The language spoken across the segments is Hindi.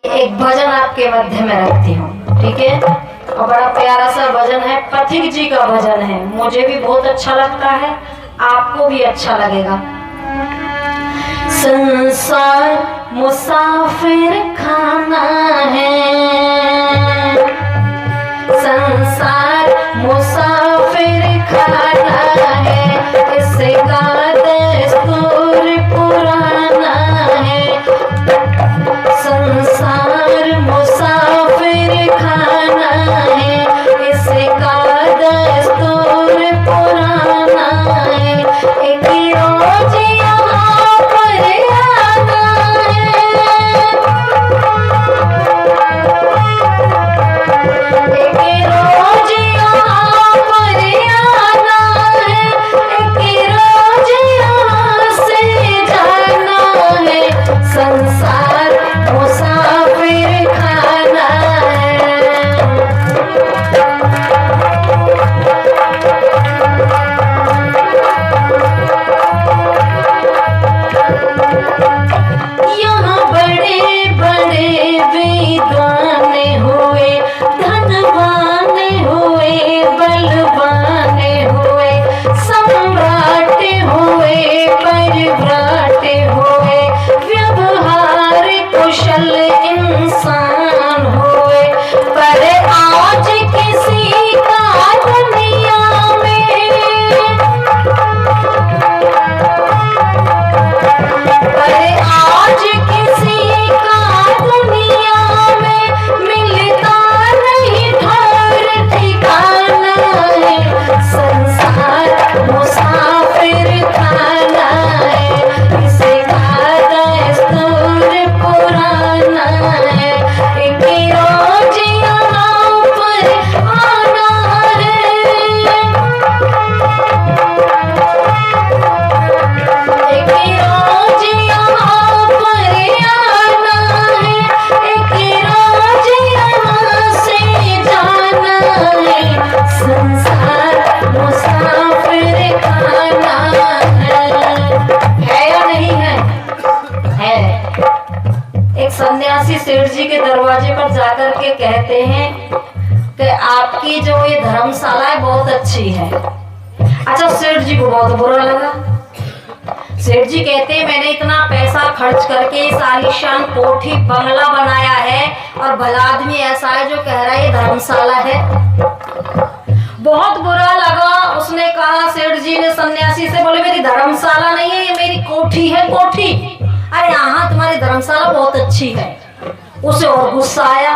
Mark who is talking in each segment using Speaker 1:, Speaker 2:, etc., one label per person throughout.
Speaker 1: एक भजन आपके मध्य में रखती हूँ, ठीक है। और बड़ा प्यारा सा भजन है, पथिक जी का भजन है। मुझे भी बहुत अच्छा लगता है, आपको भी अच्छा लगेगा। संसार मुसाफिर खाना है, संसार मुसाफिर खाना है, इसका दस्तूर पुराना है। संसार मुसाफिर खाना है, इसका दस्तूर पुराना है। एक रोज यहाँ पर आना है, एक रोज यहाँ पर आना है, एक रोज यहाँ से जाना है। संसार मुसाफिर खाना है। यहाँ बड़े बड़े विद्वान हुए, धनवान हुए, बलवान हुए, सम्राट हुए, परिव्राट हुए, व्यवहार कुशल इंसान हुए। पर आज किसी का दुनिया में, पर आज किसी का दुनिया में मिलता नहीं ठौर ठिकाना है। संसार मुसाफिर खाना है, इसका दस्तूर पुराना है। एक रोज यहाँ पर आना है, एक रोज यहाँ पर आना है, एक रोज यहाँ से जाना है। संसार मुसाफिर खाना है या नहीं है? है। एक सन्यासी सेठ जी के दरवाजे पर जाकर के कहते हैं कि आपकी जो ये धर्मशाला है बहुत अच्छी है। अच्छा, सेठ जी को बहुत बुरा लगा। सेठ जी कहते हैं मैंने इतना पैसा खर्च करके इस आलीशान कोठी बंगला बनाया है और भला आदमी ऐसा है जो कह रहा है ये धर्मशाला है। बहुत बुरा लगा। उसने कहा, सेठ जी ने सन्यासी से, बोले मेरी धर्मशाला नहीं है, ये मेरी कोठी है, कोठी। अरे हाँ, तुम्हारी धर्मशाला बहुत अच्छी है। उसे और गुस्सा आया,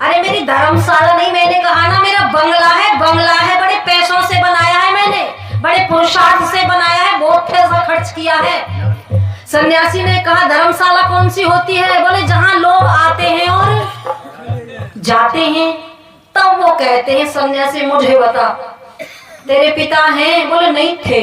Speaker 1: अरे मेरी धर्मशाला नहीं, मैंने कहा ना मेरा बंगला है, बंगला है, बड़े पैसों से बनाया है मैंने, बड़े पुरुषार्थ से बनाया है, बहुत पैसा खर्च किया है। सन्यासी ने कहा, धर्मशाला कौन सी होती है? बोले जहां लोग आते हैं और जाते हैं। तब वो कहते हैं, सन्यासी मुझे बता, तेरे पिता हैं? बोले नहीं थे।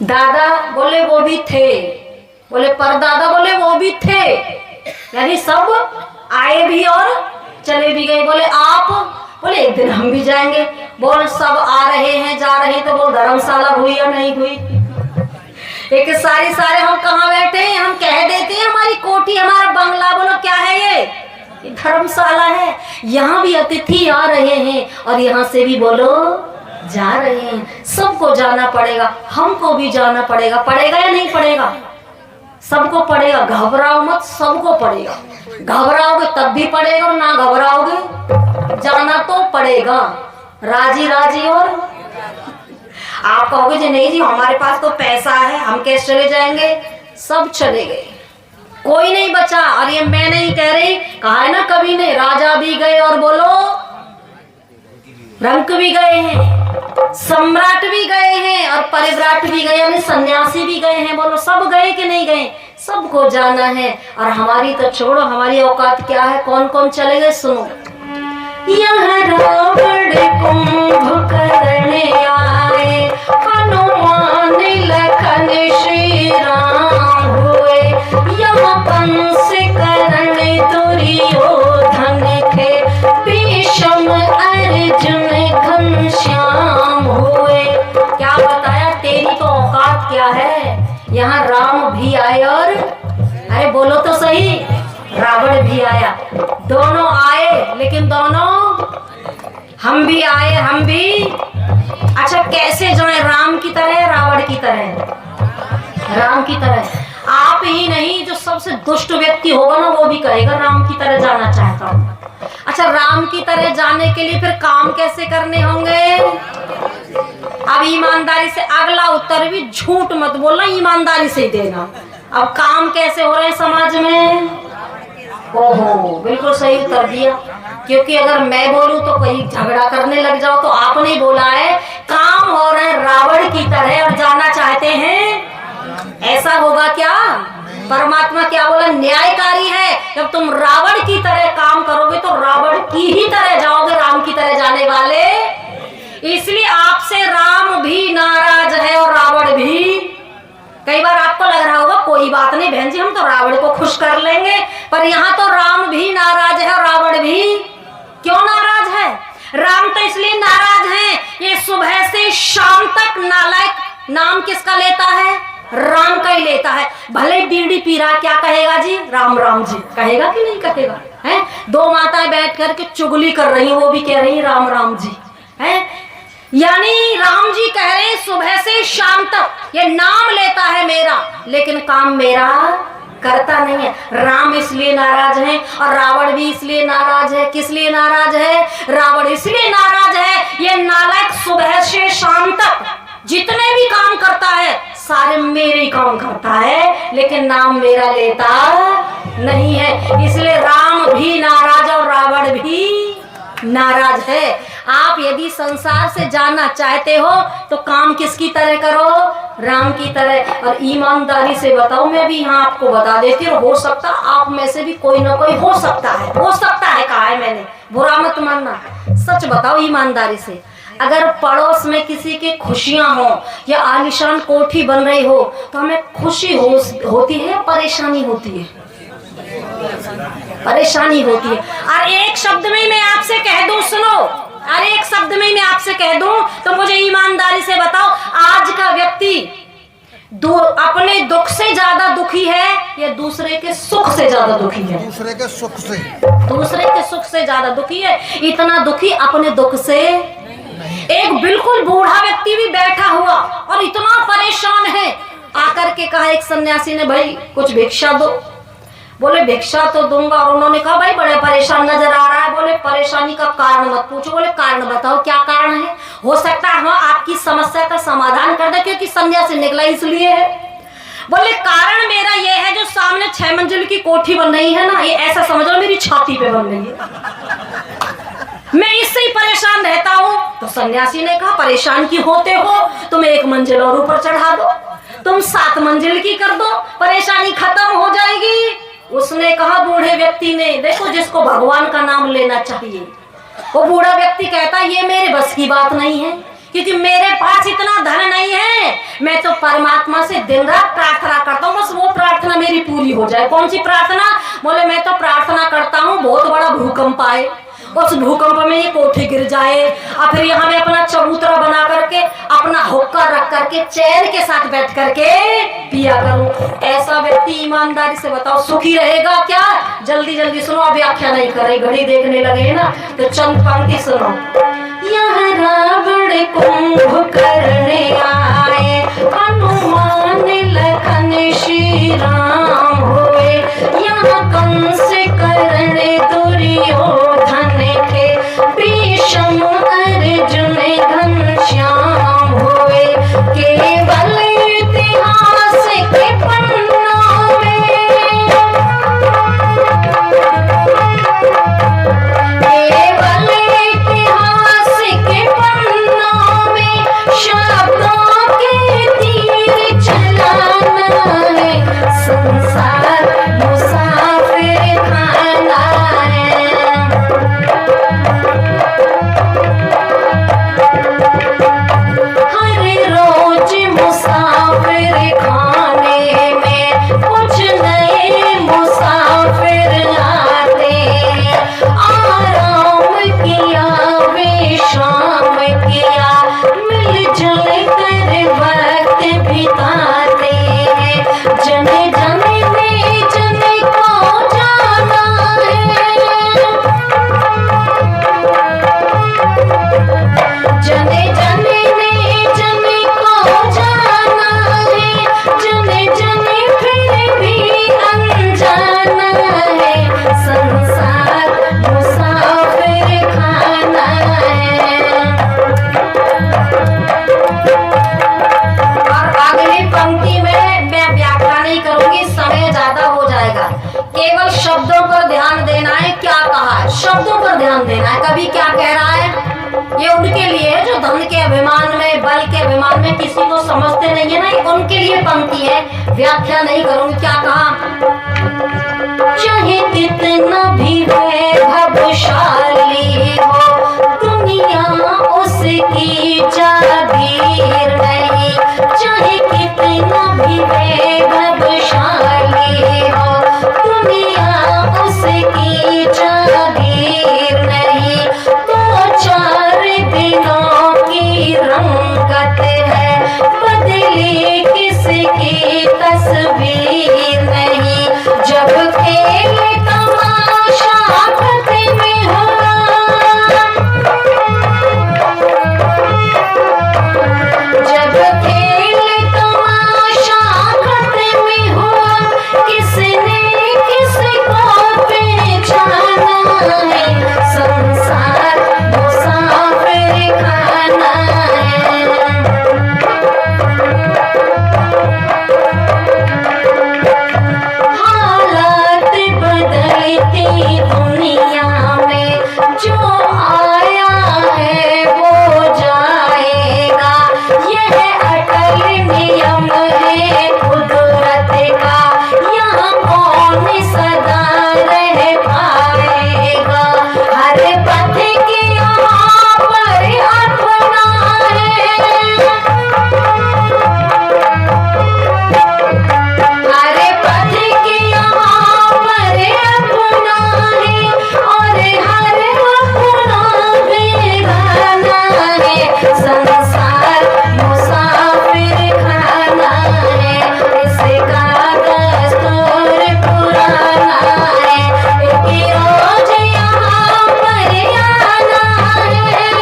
Speaker 1: दादा? बोले वो भी थे। बोले परदादा? बोले वो भी थे। यानी सब आए भी और चले भी गए। बोले आप? बोले एक दिन हम भी जाएंगे। बोल सब आ रहे हैं, जा रहे हैं, तो बोल धर्मशाला हुई या नहीं हुई? एक सारे हम कहाँ बैठे हैं, हम कह देते हैं हमारी कोठी, हमारा बंगला। बोलो क्या है ये धर्मशाला है। यहाँ भी अतिथि आ रहे हैं और यहाँ से भी बोलो जा रहे हैं। सबको जाना पड़ेगा, हमको भी जाना पड़ेगा। पड़ेगा या नहीं पड़ेगा? सबको पड़ेगा। घबराओ मत, सबको पड़ेगा। घबराओगे तब भी पड़ेगा और ना घबराओगे जाना तो पड़ेगा। राजी राजी। और आप कहोगे जी नहीं जी हमारे पास तो पैसा है, हम कैसे चले जाएंगे? सब चले गए, कोई नहीं बचा। और ये मैं नहीं कह रही, कहा है ना कवि ने, राजा भी गए और बोलो रंक भी गए हैं, सम्राट भी गए हैं और परिव्राट भी गए, यानी सन्यासी भी गए हैं। बोलो सब गए कि नहीं गए? सबको जाना है। और हमारी तो छोड़ो, हमारी औकात क्या है? कौन कौन चले गए सुनो। यह रावण कुंभकर्ण आए, हनुमान लखन श्री राम हुए। यह पंचकर्ण दुर्योधन थे, भीष्म अर्जुन घनश्याम हुए। क्या बताया, तेरी तो औकात क्या है? यहाँ राम भी आए और, अरे बोलो तो सही, राम रावण भी आया, दोनों आए, लेकिन दोनों हम भी आए, हम भी। अच्छा कैसे जाए, राम की तरह रावण की तरह? राम की तरह। आप ही नहीं, जो सबसे दुष्ट व्यक्ति होगा ना वो भी कहेगा राम की तरह जाना चाहता हूँ। अच्छा राम की तरह जाने के लिए फिर काम कैसे करने होंगे? अब ईमानदारी से, अगला उत्तर भी झूठ मत बोलना, ईमानदारी से ही देना। अब काम कैसे हो रहे हैं समाज में? ओहो बिल्कुल सही उत्तर दिया, क्योंकि अगर मैं बोलूं तो कहीं झगड़ा करने लग जाओ, तो आपने ही बोला है काम हो रहे हैं रावण की तरह और जाना चाहते हैं, ऐसा होगा क्या? परमात्मा क्या बोला? न्यायकारी है। जब तुम रावण की तरह काम करोगे तो रावण की ही तरह जाओगे, राम की तरह जाने वाले। इसलिए आपसे राम भी नाराज है और रावण भी। कई बार आपको लग रहा होगा कोई बात नहीं बहन जी, हम तो रावण को खुश कर लेंगे, पर यहाँ तो राम भी नाराज है और रावण भी। क्यों नाराज है? राम तो इसलिए नाराज है, ये सुबह से शाम तक नालायक नाम किसका लेता है? राम का ही लेता है। भले बीड़ी पी रहा, क्या कहेगा जी? राम राम जी कहेगा कि नहीं कहेगा? हैं? दो माताएं बैठ कर के चुगली कर रही हैं, वो भी कह रही हैं राम राम जी। हैं? यानी राम जी कह रहे हैं सुबह से शाम तक ये नाम लेता है मेरा, लेकिन काम मेरा करता नहीं है। राम इसलिए नाराज है और रावण भी इसलिए नाराज है। किस लिए नाराज है? रावण इसलिए नाराज है, ये नालायक सुबह से शाम तक जितने भी काम करता है सारे मेरे ही काम करता है, लेकिन नाम मेरा लेता नहीं है। इसलिए राम भी नाराज और रावण भी नाराज है। आप यदि संसार से जाना चाहते हो तो काम किसकी तरह करो? राम की तरह। और ईमानदारी से बताओ, मैं भी यहाँ आपको बता देती हूँ, हो सकता आप में से भी कोई ना कोई हो सकता है, कहा है मैंने, बुरा मत मानना। सच बताओ ईमानदारी से, अगर पड़ोस में किसी की खुशियां हो या आलीशान कोठी बन रही हो तो हमें खुशी होती है, परेशानी होती है? परेशानी होती है। और एक शब्द में मैं आपसे कह दूं, सुनो, और एक शब्द में मैं आपसे कह दूं तो मुझे ईमानदारी से बताओ, आज का व्यक्ति अपने दुख से ज्यादा दुखी है या दूसरे के सुख से ज्यादा दुखी है? दूसरे के सुख से ज्यादा दुखी है। इतना दुखी अपने दुख से। एक बिल्कुल बूढ़ा व्यक्ति भी बैठा हुआ और इतना परेशान है, आकर के कहा एक सन्यासी ने, भाई कुछ भिक्षा दो। बोले भिक्षा तो दूंगा। और उन्होंने कहा भाई बड़े परेशान नजर आ रहा है। बोले परेशानी का कारण मत पूछो। बोले कारण बताओ, क्या कारण है? हो सकता है हाँ आपकी समस्या का समाधान कर दे, क्योंकि सन्यासी निकला इसलिए है। बोले कारण मेरा ये है, जो सामने 6 मंजिल की कोठी बन रही है ना, ये ऐसा समझ लो मेरी छाती पे बन रही है, मैं इससे ही परेशान रहता हूँ। तो सन्यासी ने कहा परेशान की होते हो, तुम 1 मंजिल और ऊपर चढ़ा दो, तुम 7 मंजिल की कर दो, परेशानी खत्म हो जाएगी। उसने कहा, बूढ़े व्यक्ति ने, देखो जिसको भगवान का नाम लेना चाहिए, वो बूढ़ा व्यक्ति कहता ये मेरे बस की बात नहीं है, क्योंकि मेरे पास इतना धन नहीं है। मैं तो परमात्मा से दिन रात प्रार्थना करता हूँ, बस वो प्रार्थना मेरी पूरी हो जाए। कौन सी प्रार्थना? बोले मैं तो प्रार्थना करता हूँ बहुत बड़ा भूकंप आए, उस भूकंप में ये कोठी गिर जाए, और फिर यहाँ मैं अपना चबूतरा बना करके अपना हुक्का रख करके चैन के साथ बैठ करके पिया करूं। ऐसा व्यक्ति ईमानदारी से बताओ सुखी रहेगा क्या? जल्दी जल्दी सुनो, अब व्याख्या नहीं कर रही, घड़ी देखने लगे ना, तो चंद पंक्ति सुनो। यह रावण कुंभ करने आए, हनुमान लखन श्री राम हुए, यहाँ कंस करने दुर्योधन थे, भीष्म अर्जुन घनश्याम हुए, केवल इतिहास के पन्नों में, केवल इतिहास के पन्नों में शब्दों के तीर चलाना है। शब्दों पर ध्यान देना है। क्या कहा है? शब्दों पर ध्यान देना है। कभी क्या कह रहा है? ये उनके लिए है जो धन के अभिमान में, बल के अभिमान में किसी को समझते नहीं है ना, ये उनके लिए पंक्ति है, व्याख्या नहीं करूंगी। क्या कहा? चाहे कितना भी वैभवशाली हो दुनिया उसकी जागीर नहीं, चाहे कितना भी वैभवशाली हो दुनिया उसकी जागीर नहीं। तो 4 दिनों की रंगत है, बदली किसकी तस्वीर नहीं। जब खेल तमाशा खत्म हुआ, जब खेल तमाशा खत्म हुआ, किसने किसको पहचाना है। संसार मुसाफिर खाना है। हालात बदलती दुनिया में, जो आया है वो जाएगा, यह अटल नियम है कुदरत का, यहाँ कौन सदा रह पाएगा। हर पथ की यहाँ पर अपना है, हर पथ की यहाँ पर अपना है, और हर अपना बेगाना है। संसार मुसाफिर खाना है, इसका दस्तूर पुराना है। एक रोज यहाँ पर आना है,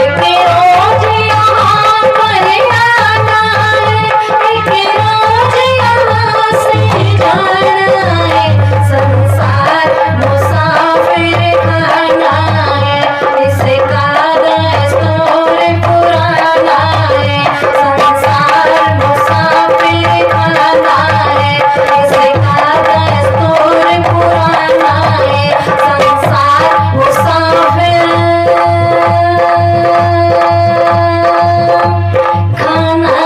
Speaker 1: एक रोज यहाँ पर आना है, एक रोज यहाँ से जाना है। संसार मुसाफिर खाना है, इसका दस्तूर पुराना है। संसार मुसाफिर खाना है, इसका दस्तूर पुराना है। संसार मुसाफिर खाना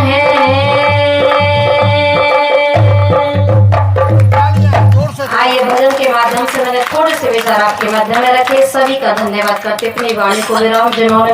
Speaker 1: है। आइए भजन के माध्यम से मैंने थोड़े से विचार आपके माध्यम में रखे। सभी का धन्यवाद करते अपनी वाणी को विराम जिन्होंने